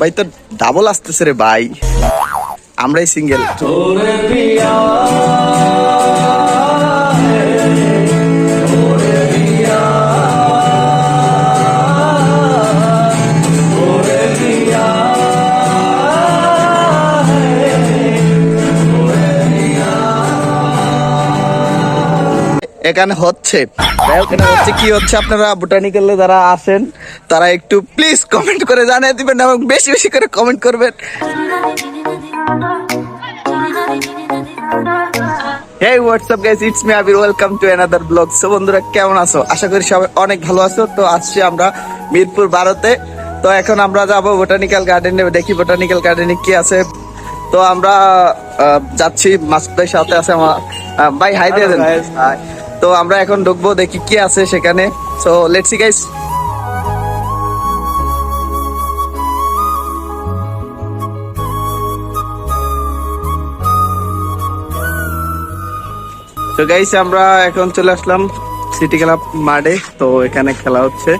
ভাই তো ডাবল আসতেছে রে ভাই, আমরাই সিঙ্গেল। এখানে হচ্ছে কি হচ্ছে, আপনারা বোটানিক্যালে যারা আসেন তারা একটু প্লিজ কমেন্ট করে জানিয়ে দিবেন এবং বেশি বেশি করে কমেন্ট করবেন। Hey, what's up guys, it's me Abir, welcome to another vlog. So বন্ধুরা কেমন আছো? আশা করি সবাই অনেক ভালো আছো। তো আসছি আমরা মিরপুর 12-তে। তো এখন আমরা যাবো বোটানিক্যাল গার্ডেনে, দেখি বোটানিক্যাল গার্ডেনে কি আছে। তো আমরা যাচ্ছি, মাসুদ ভাই সাথে আছে আমার ভাই, হাই দিয়ে দেন। তো আমরা এখন ঢুকবো, দেখি কি আছে সেখানে। So let's see guys. তো গাইস আমরা এখন চলে আসলাম সিটি ক্লাব মাঠে। তো এখানে খেলা হচ্ছে,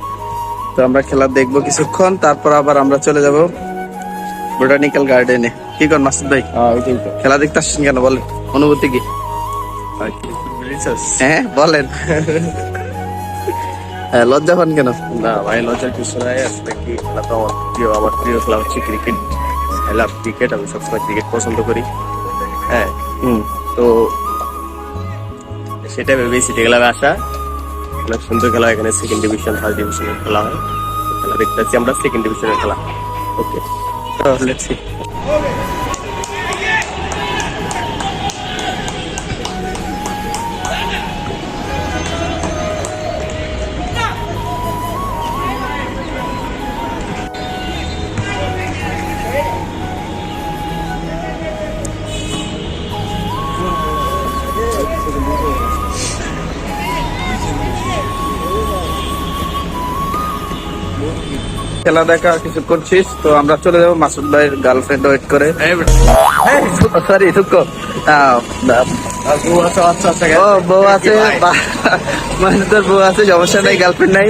তো আমরা খেলা দেখবো কিছুক্ষণ, তারপর আবার আমরা চলে যাব বোটানিক্যাল গার্ডেনে। কি কর মাসুদ ভাই, খেলা দেখতে আসছেন কেন বলেন, অনুভূতি কি? হ্যাঁ বলেন। লজ্জা পান কেন? না ভাই, লজ্জার কিছু নাই। আসলে কি, খেলা তো আমার প্রিয় খেলা হচ্ছে ক্রিকেট। আই লাভ ক্রিকেট, আমি সবসময় ক্রিকেট পছন্দ করি। হ্যাঁ, তো সেটা ভেবেই সিটি ক্লাবে আসা। অনেক সুন্দর খেলা, এখানে সেকেন্ড ডিভিশন, ফার্স্ট ডিভিশনের খেলা হয়। খেলা দেখতে পাচ্ছি আমরা সেকেন্ড ডিভিশনের খেলা। ওকে, লেটস সি। খেলা দেখা কিছু করছিস, তো আমরা চলে যাবো মাসুদ ভাইয়ের গার্লফ্রেন্ড ওয়েট করে। সরি দুঃখ, বউ আছে, তোর বউ আছে, সমস্যা নাই, গার্লফ্রেন্ড নাই।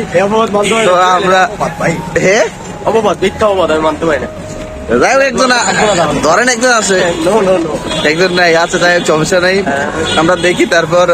তো আমরা হ্যাঁ অপবাদ, মিথ্যা অপবাদ, আমি মানতে পারি না। যাই হোক, একজন ধরেন একজন আছে, একজন নাই আছে, তাই সমস্যা নাই। আমরা দেখি তারপর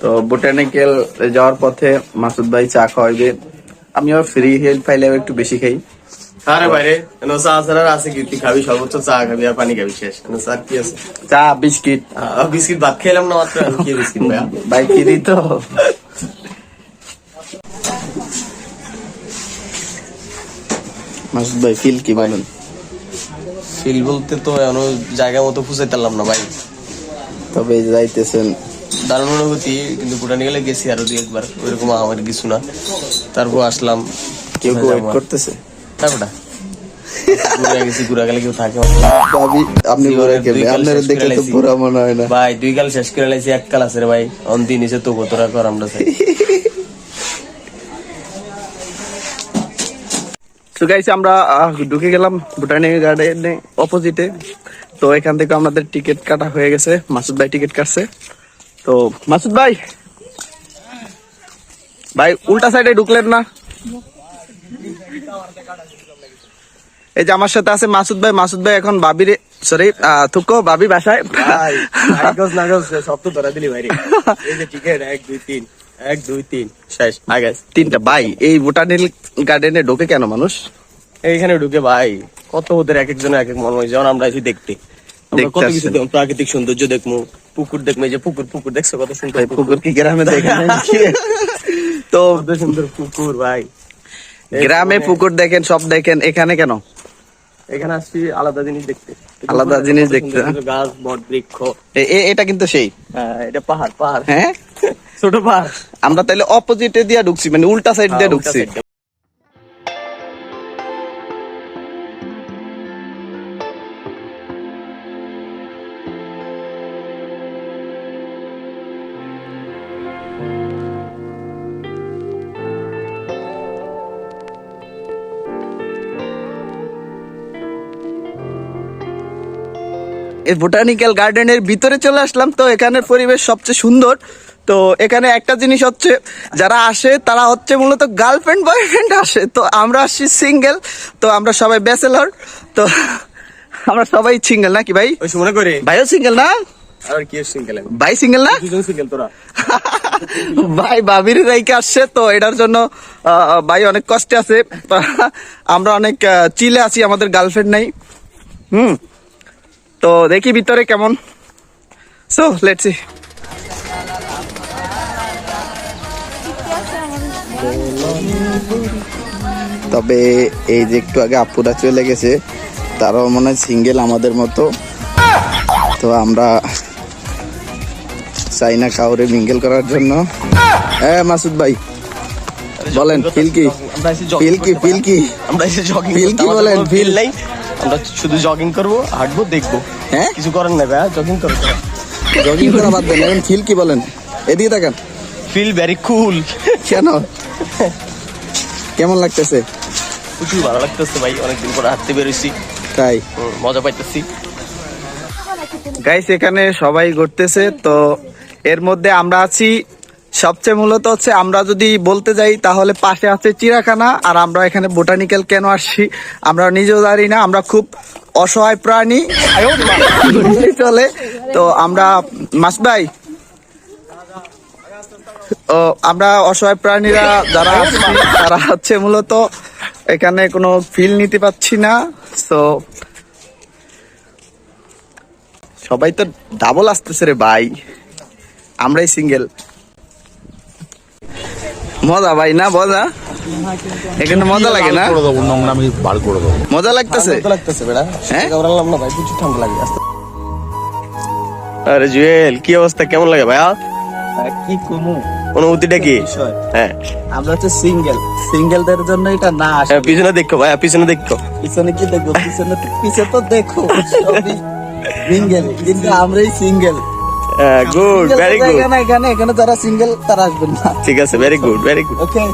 তো বোটানিক্যাল যাওয়ার পথে মাসুদ ভাই চা খাওয়াইবে, আমিও ফ্রি হেল্প পাইলে একটু বেশি খাই। আরে বাইরে চা ছাড়া আছে কি? তুই খাবি সর্বোচ্চ চা খাবি আর পানি খাবি, শেষ। স্যার কি আছে? চা, বিস্কিট। বিস্কিট ভাত খেলাম না মাত্র, কি বিস্কিট ভাইয়া? ভাই কি দিত? মাসুদ ভাই ফিল কি বলেন? ফিল বলতে তো এখনো জায়গা মতো ফুসাইতে পারলাম না ভাই। তবে যাইতেছেন, দারুণ অনুভূতি। কিন্তু বোটানিক্যালে গেছি আরো দুই একবার, ওইরকম আমার কিছু না। তারপর আসলাম, কেউ কেউ ওয়েট করতেছে। তারপর গেছি, ঘুরা গেলে কেউ থাকে? আপনি দেখে তো পুরা মনে হয় না ভাই। 2 কাল শেষ করে লাইছি, 1 কাল আছে রে ভাই। অন্তি নিচে তো কতটা কর আমরা চাই। তো গাইস আমরা ঢুকে গেলাম বোটানিক্যাল গার্ডেনে অপোজিটে। তো এখান থেকে আমাদের টিকিট কাটা হয়ে গেছে, মাসুদ ভাই টিকিট কাটছে। তো মাসুদ ভাই, ভাই উল্টা সাইডে ঢুকলেন না? এই যে আমার সাথে আছে মাসুদ ভাই। মাসুদ ভাই এখন ভাবির, সরি থুকো, ভাবি বাসায়। সব তো ধরা দিলি ভাই। এই যে টিকিট 1 2 3 1 2 3 শেষ। আগে 3টা। ভাই এই বোটানিক্যাল গার্ডেনে ঢোকে কেন মানুষ? এইখানে ঢুকে ভাই কত ওদের এক একজনের এক এক মন হয়, যেমন আমরা এসে দেখতে আমরা দেখতে কত কিছু আসছেন। দেখবো, প্রাকৃতিক সৌন্দর্য দেখবো, পুকুর দেখবো, এই যে পুকুর পুকুর দেখছো কত সুন্দর ভাই পুকুর কি গ্রামে দেখেন নাকি? তো কত সুন্দর পুকুর ভাই। গ্রামে পুকুর দেখেন, সব দেখেন, এখানে কেন? এখানে আসছি আলাদা জিনিস দেখতে, আলাদা জিনিস কত দেখতে, সুন্দর সুন্দর গাছ বট বৃক্ষ। এটা কিন্তু সেই, হ্যাঁ এটা পাহাড় পাহাড়, হ্যাঁ ছোট পাহাড়। আমরা তাহলে অপোজিটে দিয়ে ঢুকছি, মানে উল্টা সাইড দিয়ে হ্যাঁ, উল্টা ঢুকছি। side দিয়ে। এই বোটানিক্যাল গার্ডেনের ভিতরে চলে আসলাম। তো এখানের পরিবেশ সবচেয়ে সুন্দর। তো এখানে একটা জিনিস হচ্ছে, যারা আসে তারা হচ্ছে মূলত গার্লফ্রেন্ড বয়ফ্রেন্ড আসে, তো আমরা আসছি সিঙ্গেল। তো আমরা সবাই ব্যাচেলর, তো আমরা সবাই সিঙ্গেল নাকি ভাই? ওই মনে করে ভাইও সিঙ্গেল না? আর কি সিঙ্গেল, ভাই সিঙ্গেল না? দুজন সিঙ্গেল তোরা। ভাই বাবির রাইকে আসছে, তো এটার জন্য ভাই অনেক কষ্টে আছে। তো আমরা অনেক চিলে আছি, আমাদের গার্লফ্রেন্ড নাই। তো দেখি ভিতরে কেমন। So let's see. তবে এই যে একটু আগে আপুরা চলে গেছে, তারাও মনে হয় সিঙ্গেল আমাদের মতো। তো আমরা চাই না কাউরে মিঙ্গেল করার জন্য। হ্যাঁ মাসুদ ভাই বলেন, ফিল কি? আমরা এসে jogging ফিল কি? করতে ফিল কি? আমরা এসে জগিং Feel কি বলেন? ফিল নাই, আমরা শুধু জগিং করব, হাঁটবো, দেখবো, হ্যাঁ কিছু করার নাই ভাই, জগিং করবো। জগিং করা বাদ দেন, এখন ফিল কি বলেন? এদিকে তাকান। Feel very cool. কেন, কেমন লাগতেছে? প্রচুর ভালো লাগতেছে ভাই, অনেকদিন পরে হাঁটতে বেরোইছি, তাই মজা পাইতেছি। গাইস এখানে সবাই ঘুরতেছে, তো এর মধ্যে আমরা আছি। সবচেয়ে মূলত হচ্ছে, আমরা যদি বলতে যাই তাহলে পাশে আছে চিড়িয়াখানা, আর আমরা এখানে বোটানিক্যাল কেন আসছি আমরা নিজেও জানি না। আমরা খুব অসহায় প্রাণী চলে। তো আমরা মাস ভাই, ও আমরা অসহায় প্রাণীরা যারা আছি, তারা হচ্ছে মূলত এখানে কোনো ফিল নিতে পাচ্ছি না। তো সবাই তো ডাবল আসতেছে রে ভাই, আমরাই সিঙ্গেল। মজা ভাই, না মজা? এখানে মজা লাগে না? মজা লাগতেছে? ভালো লাগতেছে বেড়া, হ্যাঁ? ঘোরালাম না ভাই, প্রচুর ঠান্ডা লাগে। আরে জুয়েল, কি অবস্থা, কেমন লাগে ভাইয়া? কি কমু অনুভূতিটা কি? হ্যাঁ আমরা হচ্ছে সিঙ্গেল, সিঙ্গেলদের জন্য এটা না আসে। হ্যাঁ, পিছনে দেখো ভাইয়া, পিছনে দেখো। পিছনে কি দেখবো? পিছনে পিছে তো দেখো সিঙ্গেল, কিন্তু আমরাই সিঙ্গেল। Good, very good. এখানে এখানে যারা সিঙ্গেল তারা আসবেন না। ঠিক আছে, ভেরি গুড, ভেরি গুড। ওকে।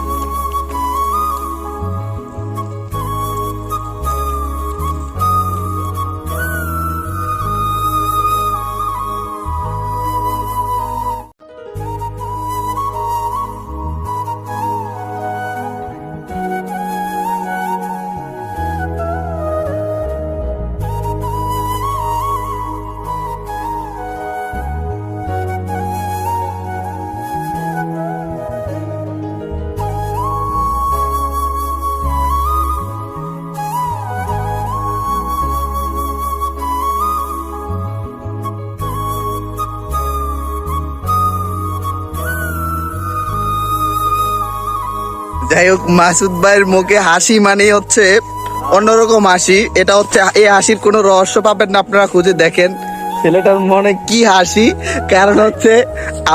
যাই হোক, মাসুদ ভাইয়ের মুখে হাসি মানে হচ্ছে অন্যরকম হাসি। এটা হচ্ছে, এই হাসির কোনো রহস্য পাবেন না, আপনারা খুঁজে দেখেন ছেলেটার মনে কি হাসি। কারণ হচ্ছে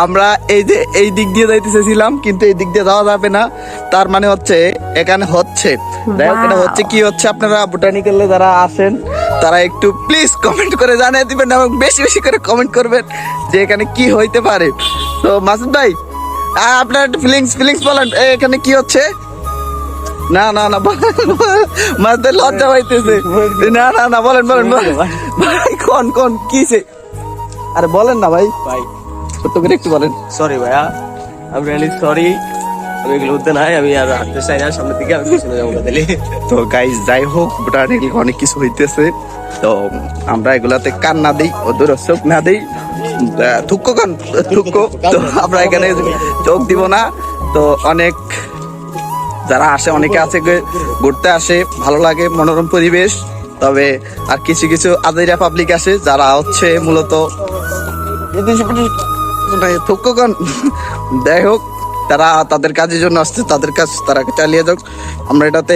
আমরা এই যে এই দিক দিয়ে যাইতেছিলাম, কিন্তু এই দিক দিয়ে যাওয়া যাবে না। তার মানে হচ্ছে এখানে হচ্ছে, যাই হোক এটা হচ্ছে কি হচ্ছে, আপনারা বোটানিক্যালে যারা আসেন তারা একটু প্লিজ কমেন্ট করে জানিয়ে দিবেন, এবং বেশি বেশি করে কমেন্ট করবেন যে এখানে কি হইতে পারে। তো মাসুদ ভাই, আপনার ফিলিংস বলেন, এখানে কি হচ্ছে? না না না, মাসুদ লজ্জা পাইতেছে। না না না, বলেন বলেন ভাই, কোন কিসে? আরে বলেন না ভাই, ভাই ছোট্ট করে একটু বলেন। সরি ভাইয়া, আমি রিয়েলি সরি, আমি এগুলো হতে নাই, আমি আর হাঁটতে চাই না সামনের দিকে, আমি পিছনে যাবো দিলে। তো গাইস যাই হোক, বোটানিক্যাল অনেক কিছু হইতেছে, তো আমরা এগুলাতে কান না দিই, ওদের চোখ না দিই, থুক্কো তো আমরা এখানে চোখ দিব না। তো অনেক যারা আসে অনেকে আছে ঘুরতে আসে, ভালো লাগে, মনোরম পরিবেশ। তবে আর কিছু কিছু আদাইরা পাবলিক আসে যারা হচ্ছে মূলত যাই হোক, তারা তাদের কাজের জন্য আসছে, তাদের কাজ তারা চালিয়ে যাক, আমরা এটাতে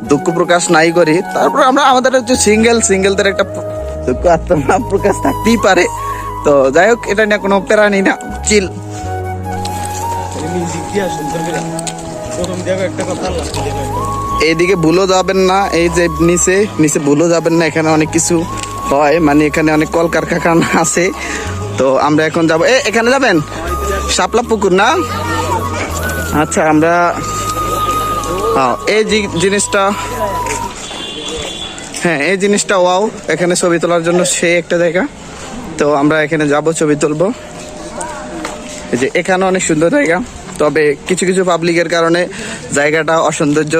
দুঃখ প্রকাশ নাই করি। তারপর আমরা আমাদের হচ্ছে সিঙ্গেলদের একটা দুঃখ আত্মনা প্রকাশ থাকতেই পারে। তো যাই হোক, এটা নিয়ে কোনো প্যারা নেই না, চিল। এইদিকে ভুলও যাবেন না, এই যে নিচে নিচে ভুলও যাবেন না, এখানে অনেক কিছু হয়, মানে এখানে অনেক কলকারখানা আছে। তো আমরা এখন যাবো, এখানে যাবেন শাপলা পুকুর না? আচ্ছা, আমরা এই জিনিসটা, হ্যাঁ এই জিনিসটা ওয়াও, এখানে ছবি তোলার জন্য সে একটা জায়গা। তো আমরা এখানে যাব, ছবি তুলবো। এই যে এখানে অনেক সুন্দর জায়গা, তবে কিছু কিছু পাবলিকের কারণে জায়গাটা অসৌন্দর্য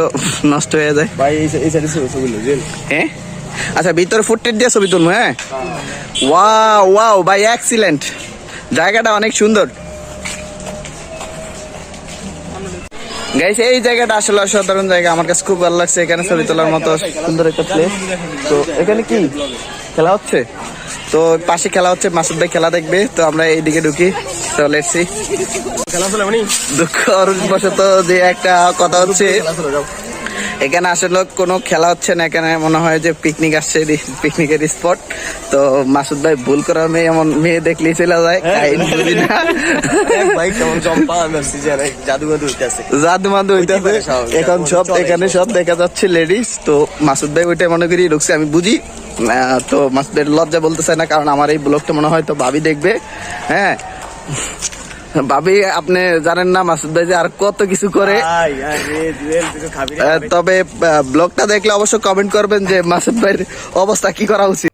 নষ্ট হয়ে যায়। হ্যাঁ আচ্ছা, ভিতরে ফুটটেট দিয়ে ছবি তুলবো। হ্যাঁ, ওয়াও ওয়াও ভাই, এক্সিলেন্ট, জায়গাটা অনেক সুন্দর। গাইস, এই জায়গাটা আসলে অসাধারণ জায়গা, আমার কাছে খুব ভালো লাগছে। এখানে ছবি তোলার মতো সুন্দর একটা প্লেস। তো এখানে কি খেলা হচ্ছে? তো পাশে খেলা হচ্ছে, মাসুদ ভাই খেলা দেখবে। তো আমরা এইদিকে ঢুকি, চলে এসছি। দুঃখ বশত যে একটা কথা হচ্ছে, এখানে আসলে কোনো খেলা হচ্ছে না, এখানে মনে হয় যে পিকনিক আসছে, পিকনিকের স্পট। তো মাসুদ ভাই ভুল করার মেয়ে, এমন মেয়ে দেখলেই চলে যায়, বুঝি না জাদু মাদু হইতেছে এখন সব, এখানে সব দেখা যাচ্ছে লেডিস। তো মাসুদ ভাই ওইটা মনে করি ঢুকছে, আমি বুঝি। তো মাসুদ ভাই লজ্জা বলতে চায় না, কারণ আমার এই ব্লগটা মনে হয় তো ভাবি দেখবে। হ্যাঁ ভাবি, আপনি জানেন না মাসুদ ভাই যে আর কত কিছু করে। তবে ব্লগটা দেখলে অবশ্যই কমেন্ট করবেন যে মাসুদ ভাইয়ের অবস্থা কি করা উচিত।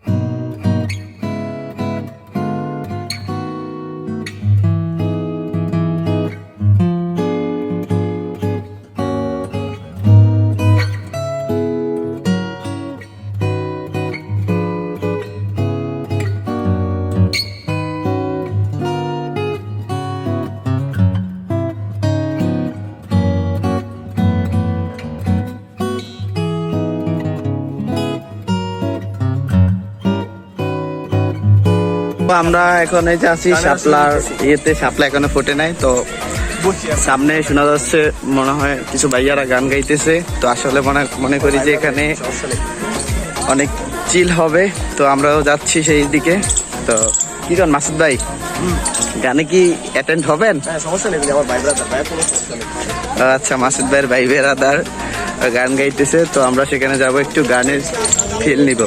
আমরা এখন এই যে আছি শাপলার ইয়েতে, শাপলা এখনো ফোটে নাই। তো সামনে শোনা যাচ্ছে মনে হয় কিছু ভাইয়ারা গান গাইতেছে। তো আসলে মনে করি যে এখানে অনেক চিল হবে। তো আমরাও যাচ্ছি সেই দিকে। তো কি করেন মাসুদ ভাই, গানে কি অ্যাটেন্ড হবেন? আচ্ছা, মাসুদ ভাইয়ের ভাই বেরাদার গান গাইতেছে, তো আমরা সেখানে যাব, একটু গানের ফিল নিব।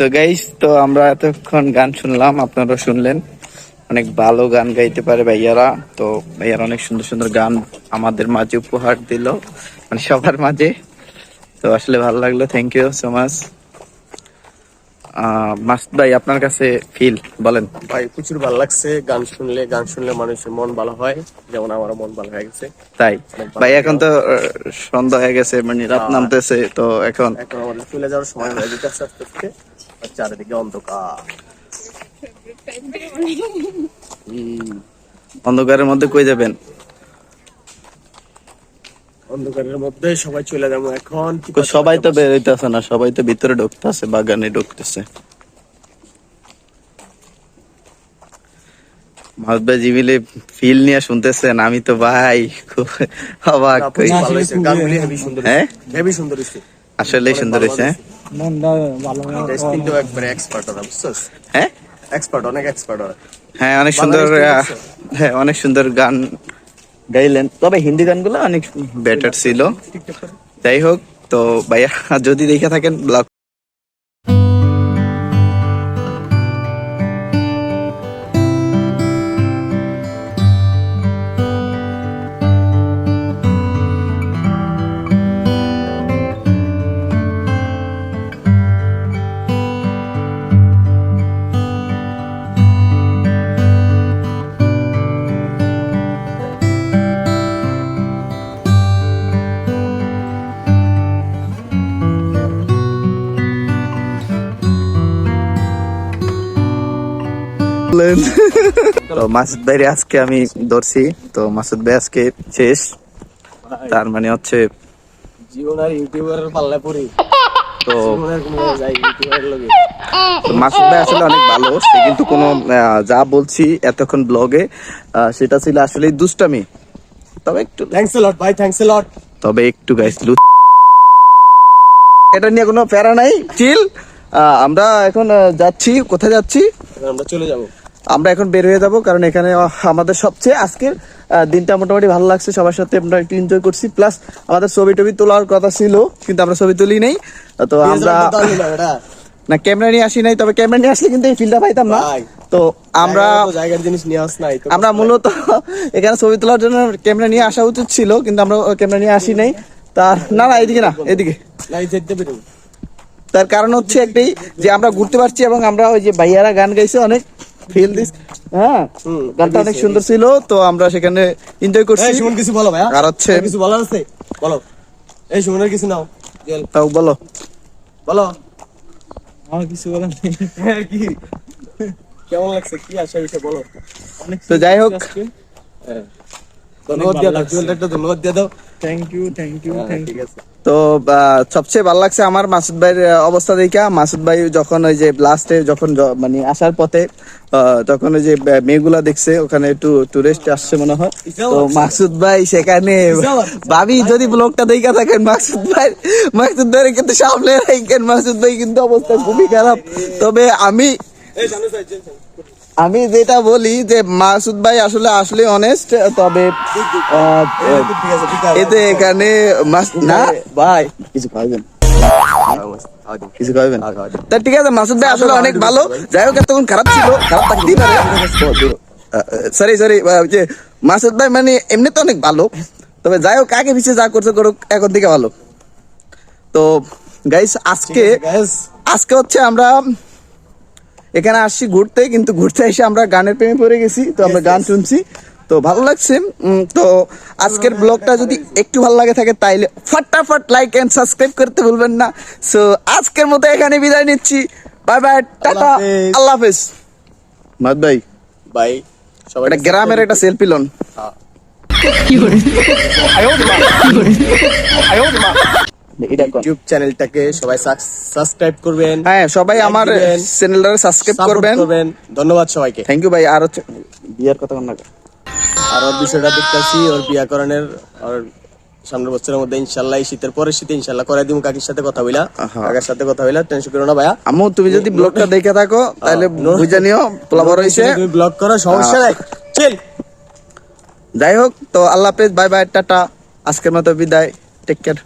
তো গাইস, তো আমরা এতক্ষণ গান শুনলাম, আপনারা শুনলেন। অনেক ভালো গান গাইতে পারে ভাইয়ারা। তো ভাইয়ারা অনেক সুন্দর সুন্দর গান আমাদের মাঝে উপহার দিল, মানে সবার মাঝে। তো আসলে ভালো লাগলো, thank you so much. Masud ভাই, আপনার কাছে ফিল বলেন। ভাই প্রচুর ভালো লাগছে, গান শুনলে মানুষের মন ভালো হয়, যেমন আমারও মন ভালো হয়ে গেছে। তাই ভাই, এখন তো সন্ধ্যা হয়ে গেছে, মানে রাত নামতেছে, তো এখন আমাদের চলে যাওয়ার সময় হয়ে যেতে আস্তে আস্তে, আর চারিদিকে অন্ধকার। অন্ধকারের মধ্যে কই যাবেন? অন্ধকারের মধ্যে সবাই চলে যাবো এখন। সবাই তো বেরোইতেছে না, সবাই তো ভিতরে ঢুকতেছে, বাগানে ঢুকতেছে। মাসুদ ভাই জিমিলে ফিল নিয়ে শুনতেছেন, আমি তো ভাই খুব অবাক। ভালো হয়েছে, গানগুলি হেভি সুন্দর, হ্যাঁ হেভি সুন্দর হয়েছে, আসলেই সুন্দর হয়েছে। টেস্টিং তো একবারে এক্সপার্ট ওরা, বুঝছস? হ্যাঁ এক্সপার্ট, অনেক এক্সপার্ট ওরা। হ্যাঁ, অনেক সুন্দর। হ্যাঁ, অনেক সুন্দর গান গাইলেন, তবে হিন্দি গানগুলো অনেক বেটার ছিল। যাই হোক, তো ভাইয়া যদি দেখে থাকেন ব্লগ তো মাসুদ ভাইরে আজকে আমি ধরছি, তো মাসুদ ভাই আজকে শেষ। তার মানে হচ্ছে জীবন আর ইউটিউবারের পাল্লা পড়ি, তো জীবনের কোনো যাই ইউটিউবারের লগে। মাসুদ ভাই আসলে অনেক ভালো, সে কিন্তু কোনো যা বলছি এতক্ষণ ব্লগে সেটা ছিল আসলে দুষ্টামি। তবে একটু থ্যাঙ্কস এ লট ভাই, থ্যাঙ্কস এ লট। তবে একটু গাইস, এটা নিয়ে কোনো প্যারা নাই, চিল। আমরা এখন যাচ্ছি, কোথায় যাচ্ছি? আমরা চলে যাব, আমরা এখন বের হয়ে যাবো, কারণ এখানে আমাদের সবচেয়ে আজকের দিনটা মোটামুটি ভালো লাগছে, সবার সাথে আমরা একটু এনজয় করছি। প্লাস আমাদের ছবি টবি তোলার কথা ছিল, কিন্তু আমরা ছবি তুলি নাই। তো আমরা না ক্যামেরা নিয়ে আসি নাই, তবে ক্যামেরা নিয়ে আসলে কিন্তু এই ফিল্ডটা পাইতাম না। তো আমরা জায়গার জিনিস নিয়ে আস নাই, আমরা মূলত এখানে ছবি তোলার জন্য ক্যামেরা নিয়ে আসা উচিত ছিল, কিন্তু আমরা ক্যামেরা নিয়ে আসি নাই। তার না না এদিকে না, এদিকে। তার কারণ হচ্ছে একটাই, যে আমরা ঘুরতে পারছি এবং আমরা ওই যে ভাইয়ারা গান গাইছে, অনেক ফিল দিস। হ্যাঁ, গানটা অনেক সুন্দর ছিল, তো আমরা সেখানে এনজয় করছি। এই সুমন কিছু বলো ভাই, আর হচ্ছে কিছু বলার আছে বলো। এই সুমনের কিছু নাও, তাও বলো বলো। আমার কিছু বলার নেই। কি কেমন লাগছে, কি আশা হইছে বলো। তো যাই হোক, ধন্যবাদ দিয়ে দাও, জুয়েলটা একটা ধন্যবাদ দিয়ে দাও। থ্যাংক ইউ ঠিক আছে। তো সবচেয়ে ভালো লাগছে আমার মাসুদ ভাইয়ের অবস্থা দেখা। মাসুদ ভাই যখন ওই যে লাস্টে যখন মানে আসার পথে তখন ওই যে মেয়েগুলা দেখছে, ওখানে একটু টুরিস্ট আসছে মনে হয়। তো মাসুদ ভাই সেখানে, ভাবি যদি ব্লগটা দেখা থাকেন, মাসুদ ভাই কিন্তু সামনে রাখেন। মাসুদ ভাই কিন্তু অবস্থা খুবই খারাপ। তবে আমি যেটা বলি যে মাসুদ ভাই আসলে অনেস্ট, তবে এতে এখানে না ভাই কিছু খাবেন, কিছু খাবেন। তা ঠিক আছে, মাসুদ ভাই আসলে অনেক ভালো। যাই হোক, এতক্ষণ খারাপ ছিল, খারাপ থাকতেই পারে। সরি যে মাসুদ ভাই মানে এমনি তো অনেক ভালো, তবে যাই হোক আগে পিছিয়ে যা করছে করুক, এখন থেকে ভালো। তো গাইস, আজকে হচ্ছে আমরা এখানে আসছি ঘুরতে, কিন্তু ঘুরতে এসে আমরা গানের প্রেমে পড়ে গেছি। তো আমরা গান শুনছি, তো ভালো লাগছে। তো আজকের ব্লগটা যদি একটু ভালো লাগে থাকে, তাইলে ফটাফট লাইক এন্ড সাবস্ক্রাইব করতে ভুলবেন না। সো আজকের মতো এখানে বিদায় নিচ্ছি, বাই বাই, টাটা, আল্লাহ হাফেজ। মাদ ভাই ভাই সবাই একটা গ্রামের একটা সেলফি লোন। ইউটিউব চ্যানেলটাকে সবাই সাবস্ক্রাইব করবেন। হ্যাঁ, সবাই আমার চ্যানেলটাকে সাবস্ক্রাইব করবেন। ধন্যবাদ সবাইকে, থ্যাংক ইউ ভাই। আর হচ্ছে বিয়ার কথা বল না, আর ওর বিষয়টা দেখতেছি, ওর বিয়া করানোর, আর সামনের বছরের মধ্যে ইনশাল্লাহ, এই শীতের পরের শীতে ইনশাল্লাহ করাই দিব। কাকির সাথে কথা হইলা, কাকার সাথে কথা হইলা, টেনশন করো না ভাইয়া। আম্মু, তুমি যদি ব্লগটা দেখে থাকো তাহলে বুঝে নিও পোলা বড় হইছে। তুমি ব্লগ করো, সমস্যা নাই, চিল। যাই হোক, তো আল্লাহ হাফেজ, বাই বাই, টাটা, আজকের মতো বিদায়, টেক কেয়ার।